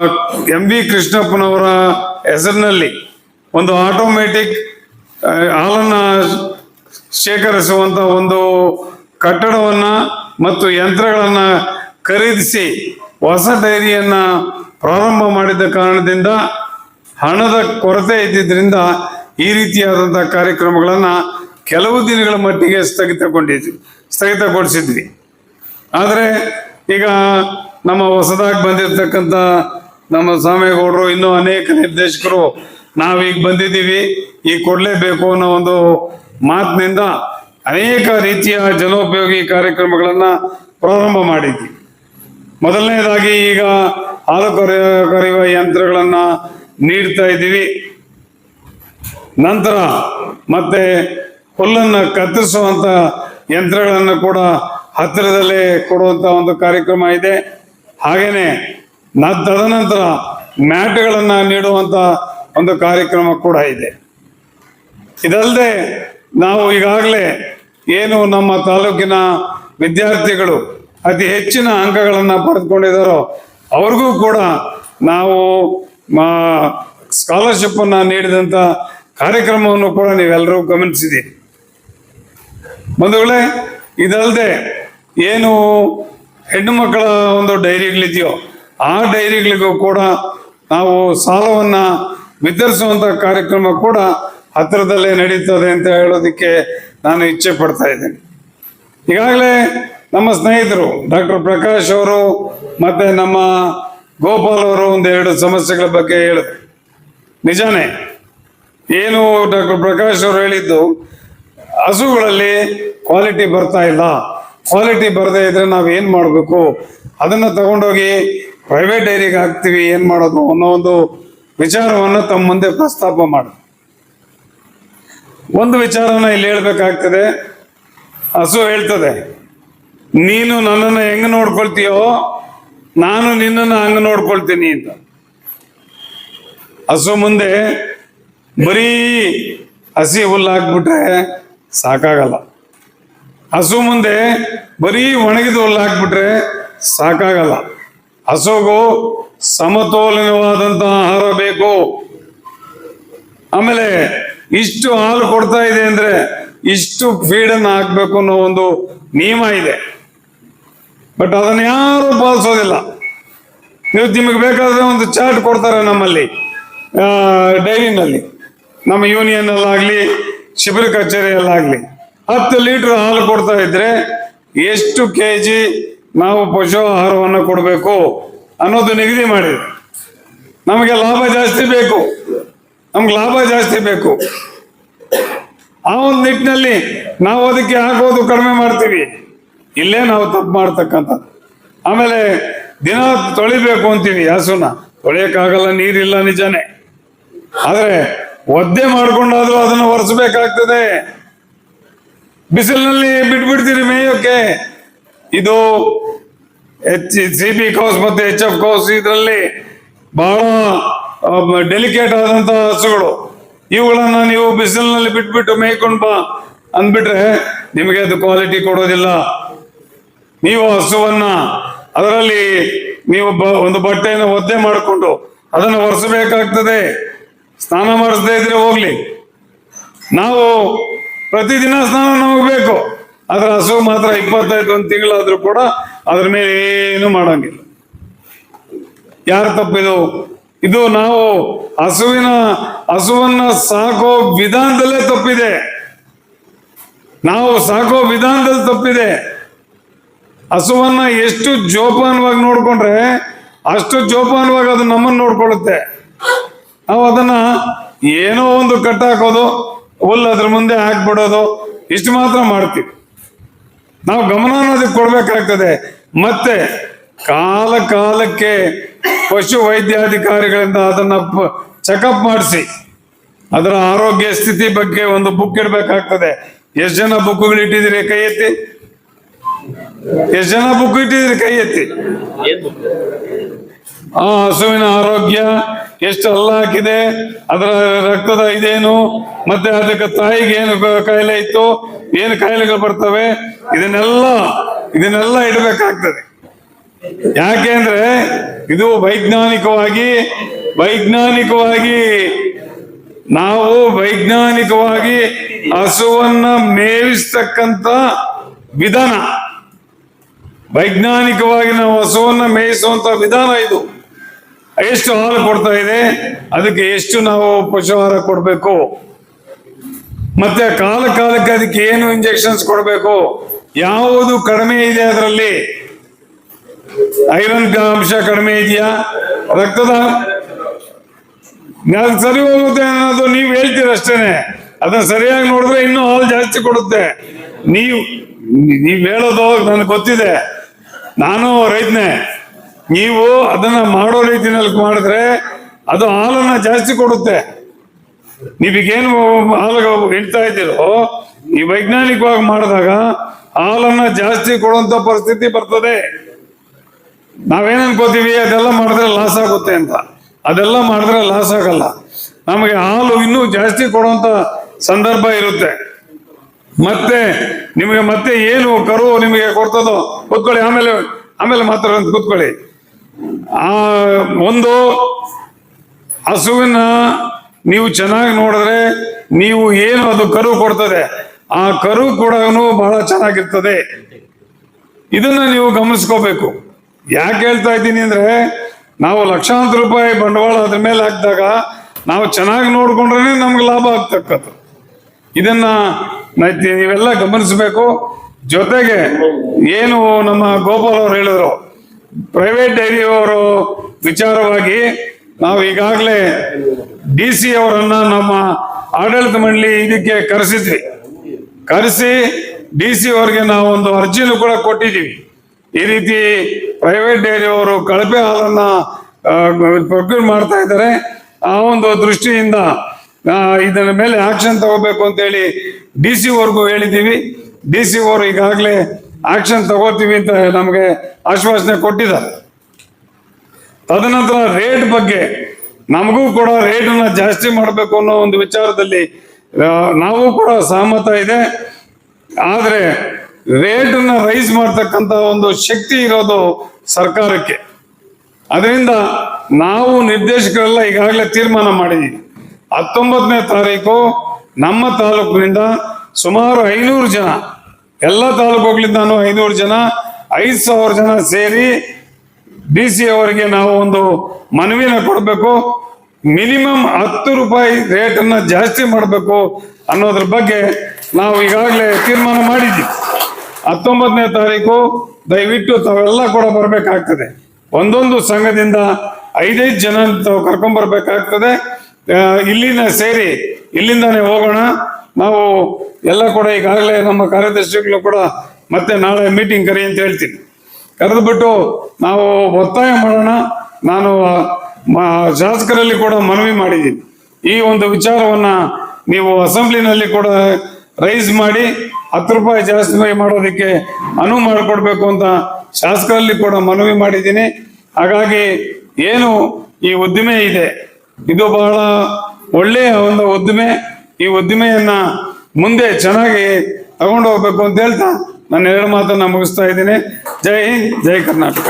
MV ಕೃಷ್ಣಪ್ಪನವರ ಹೆಸರಿನಲ್ಲಿ ಒಂದು automatic ಹಾಲನ್ನು ಶೇಖರಿಸುವಂತ ಒಂದು ಕಟ್ಟಡವನ್ನ ಮತ್ತು ಯಂತ್ರಗಳನ್ನ ಖರೀದಿಸಿ ಹೊಸ ಡೈರಿಯನ್ನ ಪ್ರಾರಂಭ ಮಾಡಿದ ಕಾರಣದಿಂದ ಹಣದ ಕೊರತೆ ಇದ್ದಿದ್ದರಿಂದ ಈ ರೀತಿಯಾದಂತಹ ಕಾರ್ಯಕ್ರಮಗಳನ್ನ ಕೆಲವು ದಿನಗಳ ಮಟ್ಟಿಗೆ ಸ್ಥಗಿತಗೊಳಿಸಿದ್ವಿ. ಆದರೆ ಈಗ ನಮ್ಮ ಹೊಸದಾಗಿ ಬಂದಿರತಕ್ಕಂಥ ನಮ್ಮ ಸಾಮೇಗೌಡರು ಇನ್ನೂ ಅನೇಕ ನಿರ್ದೇಶಕರು ನಾವೀಗ ಬಂದಿದ್ದೀವಿ, ಈಗ ಕೊಡಲೇಬೇಕು ಅನ್ನೋ ಒಂದು ಮಾತಿನಿಂದ ಅನೇಕ ರೀತಿಯ ಜನೋಪಯೋಗಿ ಕಾರ್ಯಕ್ರಮಗಳನ್ನು ಪ್ರಾರಂಭ ಮಾಡಿದ್ವಿ. ಮೊದಲನೇದಾಗಿ ಈಗ ಹಾಲು ಕರೆಯುವ ಯಂತ್ರಗಳನ್ನು ನೀಡ್ತಾ ಇದ್ದೀವಿ. ನಂತರ ಮತ್ತೆ ಹುಲ್ಲನ್ನು ಕತ್ತರಿಸುವಂತ ಯಂತ್ರಗಳನ್ನು ಕೂಡ ಹತ್ತಿರದಲ್ಲೇ ಕೊಡುವಂತ ಒಂದು ಕಾರ್ಯಕ್ರಮ ಇದೆ. ಹಾಗೇನೆ ತದನಂತರ ಮ್ಯಾಟ್ಗಳನ್ನು ನೀಡುವಂತ ಒಂದು ಕಾರ್ಯಕ್ರಮ ಕೂಡ ಇದೆ. ಇದಲ್ಲದೆ ನಾವು ಈಗಾಗಲೇ ಏನು ನಮ್ಮ ತಾಲೂಕಿನ ವಿದ್ಯಾರ್ಥಿಗಳು ಅತಿ ಹೆಚ್ಚಿನ ಅಂಕಗಳನ್ನು ಪಡೆದುಕೊಂಡಿದ್ದಾರೋ ಅವ್ರಿಗೂ ಕೂಡ ನಾವು ಸ್ಕಾಲರ್ಶಿಪ್ ಅನ್ನ ನೀಡಿದಂತ ಕಾರ್ಯಕ್ರಮವನ್ನು ಕೂಡ ನೀವೆಲ್ಲರೂ ಗಮನಿಸಿದ್ದೀರಿ. ಬಂಧುಗಳೇ, ಇದಲ್ಲದೆ ಏನು ಹೆಣ್ಣು ಮಕ್ಕಳ ಒಂದು ಡೈರಿಗಳಿದೆಯೋ ಆ ಡೈರಿಗಳಿಗೂ ಕೂಡ ನಾವು ಸಾಲವನ್ನ ವಿತರಿಸುವಂತ ಕಾರ್ಯಕ್ರಮ ಕೂಡ ಹತ್ತಿರದಲ್ಲೇ ನಡೀತದೆ ಅಂತ ಹೇಳೋದಕ್ಕೆ ನಾನು ಇಚ್ಛೆ ಪಡ್ತಾ ಇದ್ದೇನೆ. ಈಗಾಗಲೇ ನಮ್ಮ ಸ್ನೇಹಿತರು ಡಾಕ್ಟರ್ ಪ್ರಕಾಶ್ ಅವರು ಮತ್ತೆ ನಮ್ಮ ಗೋಪಾಲ್ ಅವರು ಒಂದೆರಡು ಸಮಸ್ಯೆಗಳ ಬಗ್ಗೆ ಹೇಳಿದ್ರು. ನಿಜಾನೇ, ಏನು ಡಾಕ್ಟರ್ ಪ್ರಕಾಶ್ ಅವರು ಹೇಳಿದ್ದು, ಹಸುಗಳಲ್ಲಿ ಕ್ವಾಲಿಟಿ ಬರ್ತಾ ಇಲ್ಲ, ಕ್ವಾಲಿಟಿ ಬರದೇ ಇದ್ರೆ ನಾವು ಏನು ಮಾಡಬೇಕು, ಅದನ್ನು ತಗೊಂಡೋಗಿ ಪ್ರೈವೇಟ್ ಡೈರಿಗೆ ಹಾಕ್ತೀವಿ, ಏನು ಮಾಡೋದು ಅನ್ನೋ ಒಂದು ವಿಚಾರವನ್ನು ತಮ್ಮ ಮುಂದೆ ಪ್ರಸ್ತಾಪ ಮಾಡು. ಒಂದು ವಿಚಾರನ ಇಲ್ಲಿ ಹೇಳ್ಬೇಕಾಗ್ತದೆ. ಹಸು ಹೇಳ್ತದೆ, ನೀನು ನನ್ನನ್ನು ಹೆಂಗೆ ನೋಡ್ಕೊಳ್ತೀಯೋ ನಾನು ನಿನ್ನನ್ನು ಹಂಗೆ ನೋಡ್ಕೊಳ್ತೀನಿ ಅಂತ. ಹಸು ಮುಂದೆ ಬರೀ ಹಸಿ ಹುಲ್ಲು ಹಾಕ್ಬಿಟ್ರೆ ಸಾಕಾಗಲ್ಲ. ಹಸು ಮುಂದೆ ಬರೀ ಒಣಗಿದ ಹುಲ್ಲು ಹಾಕ್ಬಿಟ್ರೆ ಸಾಕಾಗಲ್ಲ. ಹಸುಗೂ ಸಮತೋಲನವಾದಂತಹ ಆಹಾರ ಬೇಕು. ಆಮೇಲೆ ಇಷ್ಟು ಹಾಲು ಕೊಡ್ತಾ ಇದೆ ಅಂದ್ರೆ ಇಷ್ಟು ಫೀಡನ್ನು ಹಾಕ್ಬೇಕು ಅನ್ನೋ ಒಂದು ನಿಯಮ ಇದೆ. ಬಟ್ ಅದನ್ನ ಯಾರು ಪಾಲಿಸೋದಿಲ್ಲ. ನಿಮಗೆ ಬೇಕಾದ್ರೆ ಒಂದು ಚಾರ್ಟ್ ಕೊಡ್ತಾರೆ ನಮ್ಮಲ್ಲಿ ಡೈರಿನಲ್ಲಿ, ನಮ್ಮ ಯೂನಿಯನ್ನಲ್ಲಾಗಲಿ ಶಿಬಿರ ಕಚೇರಿಯಲ್ಲಾಗಲಿ 10 ಲೀಟರ್ ಹಾಲು ಕೊಡ್ತಾ ಇದ್ರೆ ಎಷ್ಟು kg ನಾವು ಪಶು ಆಹಾರವನ್ನು ಕೊಡಬೇಕು ಅನ್ನೋದು ನಿಗದಿ ಮಾಡಿದೆ. ನಮಗೆ ಲಾಭ ಜಾಸ್ತಿ ಬೇಕು, ನಮ್ಗೆ ಲಾಭ ಜಾಸ್ತಿ ಬೇಕು. ಆ ಒಂದು ನಿಟ್ಟಿನಲ್ಲಿ ನಾವು ಅದಕ್ಕೆ ಹಾಕೋದು ಕಡಿಮೆ ಮಾಡ್ತೀವಿ. ಇಲ್ಲೇ ನಾವು ತಪ್ಪು ಮಾಡ್ತಕ್ಕಂಥದ್ದು. ಆಮೇಲೆ ದಿನ ತೊಳಿಬೇಕು ಅಂತೀವಿ, ಹಸುನ ತೊಳೆಯಕ್ಕಾಗಲ್ಲ, ನೀರಿಲ್ಲ, ನಿಜಾನೇ. ಆದರೆ ಒದ್ದೆ ಮಾಡ್ಕೊಂಡಾದ್ರೂ ಅದನ್ನು ಒರೆಸ್ಬೇಕಾಗ್ತದೆ. ಬಿಸಿಲಿನಲ್ಲಿ ಬಿಟ್ಬಿಡ್ತೀರಿ ಮೇಯೋಕೆ. ಇದು CP ಕೌಸ್ ಮತ್ತೆ HF ಕೌಸ್ ಇದರಲ್ಲಿ ಬಹಳ ಡೆಲಿಕೇಟ್ ಆದಂತಹ ಹಸುಗಳು. ಇವುಗಳನ್ನ ನೀವು ಬಿಸಿಲಿನಲ್ಲಿ ಬಿಟ್ಬಿಟ್ಟು ಮೇಯ್ಕೊಂಡು ಬಾ ಅಂದ್ಬಿಟ್ರೆ ನಿಮಗೆ ಅದು ಕ್ವಾಲಿಟಿ ಕೊಡೋದಿಲ್ಲ. ನೀವು ಹಸುವನ್ನ ಅದರಲ್ಲಿ ನೀವು ಒಂದು ಬಟ್ಟೆಯನ್ನು ಒದ್ದೆ ಮಾಡಿಕೊಂಡು ಅದನ್ನು ಒರೆಸಬೇಕಾಗ್ತದೆ. ಸ್ನಾನ ಮಾಡಿಸದೇ ಇದ್ರೆ ಹೋಗ್ಲಿ, ನಾವು ಪ್ರತಿದಿನ ಸ್ನಾನ ನಮಗೆ ಬೇಕು. ಅದರ ಹಸು ಮಾತ್ರ 25 ಒಂದು ತಿಂಗಳಾದ್ರೂ ಕೂಡ ಅದ್ರ ಮೇಲೆ ಏನು ಮಾಡಂಗಿಲ್ಲ. ಯಾರು ತಪ್ಪಿದು? ಇದು ನಾವು ಹಸುವನ್ನ ಸಾಕೋ ವಿಧಾನದಲ್ಲೇ ತಪ್ಪಿದೆ. ನಾವು ಸಾಕೋ ವಿಧಾನದಲ್ಲಿ ತಪ್ಪಿದೆ. ಹಸುವನ್ನ ಎಷ್ಟು ಜೋಪಾನವಾಗಿ ನೋಡ್ಕೊಂಡ್ರೆ ಅಷ್ಟು ಜೋಪಾನವಾಗಿ ಅದು ನಮ್ಮನ್ನು ನೋಡ್ಕೊಳ್ಳುತ್ತೆ. ನಾವು ಅದನ್ನ ಏನೋ ಒಂದು ಕಟ್ಟಾಕೋದು, ಹುಲ್ಲು ಅದ್ರ ಮುಂದೆ ಹಾಕ್ಬಿಡೋದು, ಇಷ್ಟು ಮಾತ್ರ ಮಾಡ್ತೀವಿ. ನಾವು ಗಮನ ಅದಕ್ಕೆ ಕೊಡ್ಬೇಕಾಗ್ತದೆ. ಮತ್ತೆ ಕಾಲ ಕಾಲಕ್ಕೆ ಪಶು ವೈದ್ಯಾಧಿಕಾರಿಗಳಿಂದ ಅದನ್ನ ಚೆಕಪ್ ಮಾಡಿಸಿ ಅದರ ಆರೋಗ್ಯ ಸ್ಥಿತಿ ಬಗ್ಗೆ ಒಂದು ಬುಕ್ ಇಡಬೇಕಾಗ್ತದೆ. ಎಷ್ಟು ಜನ ಬುಕ್ಗಳು ಇಟ್ಟಿದ್ದೀರಿ? ಕೈ ಎತ್ತಿ. ಎಷ್ಟು ಜನ ಬುಕ್ ಇಟ್ಟಿದ್ದೀರಿ? ಕೈ ಎತ್ತಿ. ಆ ಹಸುವಿನ ಆರೋಗ್ಯ ಎಷ್ಟು ಹಲ್ಲು ಹಾಕಿದೆ, ಅದರ ರಕ್ತದ ಇದೇನು, ಮತ್ತೆ ಅದಕ್ಕೆ ತಾಯಿಗೆ ಏನು ಕಾಯಿಲೆ ಇತ್ತು, ಏನು ಕಾಯಿಲೆಗಳು ಬರ್ತವೆ, ಇದನ್ನೆಲ್ಲ ಇಡಬೇಕಾಗ್ತದೆ. ಯಾಕೆಂದ್ರೆ ಇದು ವೈಜ್ಞಾನಿಕವಾಗಿ ನಾವು ವೈಜ್ಞಾನಿಕವಾಗಿ ಹಸುವನ್ನ ಮೇಯಿಸ್ತಕ್ಕಂತ ವಿಧಾನ, ವೈಜ್ಞಾನಿಕವಾಗಿ ನಾವು ಹಸುವನ್ನ ಮೇಯಿಸುವಂತ ವಿಧಾನ ಇದು. ಎಷ್ಟು ಹಾಲು ಕೊಡ್ತಾ ಇದೆ, ಅದಕ್ಕೆ ಎಷ್ಟು ನಾವು ಪಶುಹಾರ ಕೊಡಬೇಕು, ಮತ್ತೆ ಕಾಲಕ್ಕೆ ಅದಕ್ಕೆ ಏನು ಇಂಜೆಕ್ಷನ್ಸ್ ಕೊಡಬೇಕು, ಯಾವುದು ಕಡಿಮೆ ಇದೆ ಅದರಲ್ಲಿ, ಐರನ್ ಅಂಶ ಕಡಿಮೆ ಇದೆಯಾ, ರಕ್ತದ ಸರಿ ಹೋಗುತ್ತೆ ಅನ್ನೋದು ನೀವು ಹೇಳ್ತೀರಷ್ಟೇನೆ. ಅದನ್ನ ಸರಿಯಾಗಿ ನೋಡಿದ್ರೆ ಇನ್ನೂ ಹಾಲು ಜಾಸ್ತಿ ಕೊಡುತ್ತೆ. ನೀವು ಹೇಳೋದು ನನಗೆ ಗೊತ್ತಿದೆ, ನಾನು ರೈತನೇ. ನೀವು ಅದನ್ನ ಮಾಡೋ ರೀತಿನಲ್ಲಿ ಮಾಡಿದ್ರೆ ಅದು ಹಾಲನ್ನ ಜಾಸ್ತಿ ಕೊಡುತ್ತೆ. ನೀವೀಗೇನು ಹಾಲು ಇಡ್ತಾ ಇದ್ದೀರೋ ಈ ವೈಜ್ಞಾನಿಕವಾಗಿ ಮಾಡಿದಾಗ ಹಾಲನ್ನ ಜಾಸ್ತಿ ಕೊಡುವಂತ ಪರಿಸ್ಥಿತಿ ಬರ್ತದೆ. ನಾವೇನ್ ಅನ್ಕೋತೀವಿ ಅದೆಲ್ಲ ಮಾಡಿದ್ರೆ ಲಾಸ್ ಆಗುತ್ತೆ ಅಂತ. ಅದೆಲ್ಲ ಮಾಡಿದ್ರೆ ಲಾಸ್ ಆಗಲ್ಲ, ನಮಗೆ ಹಾಲು ಇನ್ನೂ ಜಾಸ್ತಿ ಕೊಡುವಂತ ಸಂದರ್ಭ ಇರುತ್ತೆ. ಮತ್ತೆ ನಿಮಗೆ ಮತ್ತೆ ಏನು ಕರು ನಿಮಗೆ ಕೊಡ್ತದೋ ಕೂತ್ಕೊಳ್ಳಿ, ಆಮೇಲೆ ಮಾತಾಡೋ ಕೂತ್ಕೊಳ್ಳಿ. ಒಂದು ಹಸುವಿನ ನೀವು ಚೆನ್ನಾಗಿ ನೋಡಿದ್ರೆ ನೀವು ಏನು ಅದು ಕರು ಕೊಡ್ತದೆ, ಆ ಕರು ಕೂಡ ಬಹಳ ಚೆನ್ನಾಗಿರ್ತದೆ. ಇದನ್ನ ನೀವು ಗಮನಿಸ್ಕೋಬೇಕು. ಯಾಕೆ ಹೇಳ್ತಾ ಇದ್ದೀನಿ ಅಂದ್ರೆ, ನಾವು ಲಕ್ಷಾಂತರ ರೂಪಾಯಿ ಬಂಡವಾಳ ಅದ್ರ ಮೇಲೆ ಹಾಕಿದಾಗ ನಾವು ಚೆನ್ನಾಗಿ ನೋಡ್ಕೊಂಡ್ರೆ ನಮ್ಗೆ ಲಾಭ ಆಗ್ತಕ್ಕದ್ದು. ಇದನ್ನ ನೀವೆಲ್ಲ ಗಮನಿಸ್ಬೇಕು. ಜೊತೆಗೆ ಏನು ನಮ್ಮ ಗೋಪಾಲ್ ಅವರು ಹೇಳಿದ್ರು, ಪ್ರೈವೇಟ್ ಡೈರಿ ಅವರು ವಿಚಾರವಾಗಿ ನಾವು ಈಗಾಗಲೇ DC ಅವರನ್ನ ನಮ್ಮ ಆಡಳಿತ ಮಂಡಳಿ ಇದಕ್ಕೆ ಕರೆಸಿ DC ಅವರಿಗೆ ನಾವು ಒಂದು ಅರ್ಜಿನೂ ಕೂಡ ಕೊಟ್ಟಿದ್ದೀವಿ. ಈ ರೀತಿ ಪ್ರೈವೇಟ್ ಡೈರಿ ಅವರು ಕಳಪೆ ಹಾಲನ್ನ ಪ್ರೊಕ್ಯೂರ್ ಮಾಡ್ತಾ ಇದ್ದಾರೆ, ಆ ಒಂದು ದೃಷ್ಟಿಯಿಂದ ಇದರ ಮೇಲೆ ಆಕ್ಷನ್ ತಗೋಬೇಕು ಅಂತ ಹೇಳಿ DC ವರ್ಗೂ ಹೇಳಿದ್ದೀವಿ. DC ಅವರು ಈಗಾಗಲೇ ಆಕ್ಷನ್ ತಗೋತೀವಿ ಅಂತ ನಮಗೆ ಆಶ್ವಾಸನೆ ಕೊಟ್ಟಿದ್ದಾರೆ. ತದನಂತರ ರೇಟ್ ಬಗ್ಗೆ ನಮಗೂ ಕೂಡ ರೇಟನ್ನ ಜಾಸ್ತಿ ಮಾಡಬೇಕು ಅನ್ನೋ ಒಂದು ವಿಚಾರದಲ್ಲಿ ನಾವು ಕೂಡ ಸಹಮತ ಇದೆ. ಆದ್ರೆ ರೇಟನ್ನ ರೈಸ್ ಮಾಡ್ತಕ್ಕಂಥ ಒಂದು ಶಕ್ತಿ ಇರೋದು ಸರ್ಕಾರಕ್ಕೆ. ಅದರಿಂದ ನಾವು ನಿರ್ದೇಶಕರೆಲ್ಲ ಈಗಾಗಲೇ ತೀರ್ಮಾನ ಮಾಡಿದ್ದೀವಿ. 19ನೇ ತಾರೀಕು ನಮ್ಮ ತಾಲೂಕಿನಿಂದ ಸುಮಾರು 500 ಜನ, ಎಲ್ಲ ತಾಲೂಕುಗಳಿಂದಾನು 500 ಜನ, 5,000 ಜನ ಸೇರಿ DC ಅವರಿಗೆ ನಾವು ಒಂದು ಮನವಿನ ಕೊಡಬೇಕು. ಮಿನಿಮಮ್ 10 ರೂಪಾಯಿ ರೇಟನ್ನ ಜಾಸ್ತಿ ಮಾಡಬೇಕು ಅನ್ನೋದ್ರ ಬಗ್ಗೆ ನಾವು ಈಗಾಗಲೇ ತೀರ್ಮಾನ ಮಾಡಿದ್ದೀವಿ. 19ನೇ ತಾರೀಕು ದಯವಿಟ್ಟು ತಾವೆಲ್ಲ ಕೂಡ ಬರಬೇಕಾಗ್ತದೆ. ಒಂದೊಂದು ಸಂಘದಿಂದ 5-5 ಜನ ಕರ್ಕೊಂಡ್ಬರ್ಬೇಕಾಗ್ತದೆ. ಇಲ್ಲಿಂದಾನೇ ಹೋಗೋಣ. ನಾವು ಎಲ್ಲ ಕೂಡ ಈಗಾಗಲೇ ನಮ್ಮ ಕಾರ್ಯದರ್ಶಿಗಳು ಕೂಡ ಮತ್ತೆ ನಾಳೆ ಮೀಟಿಂಗ್ ಕರಿ ಅಂತ ಹೇಳ್ತೀನಿ. ಕರೆದುಬಿಟ್ಟು ನಾವು ಒತ್ತಾಯ ಮಾಡೋಣ. ನಾನು ಶಾಸಕರಲ್ಲಿ ಕೂಡ ಮನವಿ ಮಾಡಿದ್ದೀನಿ, ಈ ಒಂದು ವಿಚಾರವನ್ನ ನೀವು ಅಸೆಂಬ್ಲಿನಲ್ಲಿ ಕೂಡ ರೈಸ್ ಮಾಡಿ 10 ರೂಪಾಯಿ ಜಾಸ್ತಿ ಮಾಡೋದಕ್ಕೆ ಅನುವು ಮಾಡಿಕೊಡ್ಬೇಕು ಅಂತ ಶಾಸಕರಲ್ಲಿ ಕೂಡ ಮನವಿ ಮಾಡಿದ್ದೀನಿ. ಹಾಗಾಗಿ ಏನು ಈ ಉದ್ದಿಮೆ ಇದೆ, ಇದು ಬಹಳ ಒಳ್ಳೆಯ ಒಂದು ಉದ್ದಿಮೆ. ಈ ಉದ್ದಿಮೆಯನ್ನ ಮುಂದೆ ಚೆನ್ನಾಗಿ ತಗೊಂಡು ಹೋಗ್ಬೇಕು ಅಂತ ಹೇಳ್ತಾ ನನ್ನ 2 ಮಾತನ್ನ ಮುಗಿಸ್ತಾ ಇದ್ದೀನಿ. ಜೈ ಹಿಂದ್, ಜೈ ಕರ್ನಾಟಕ.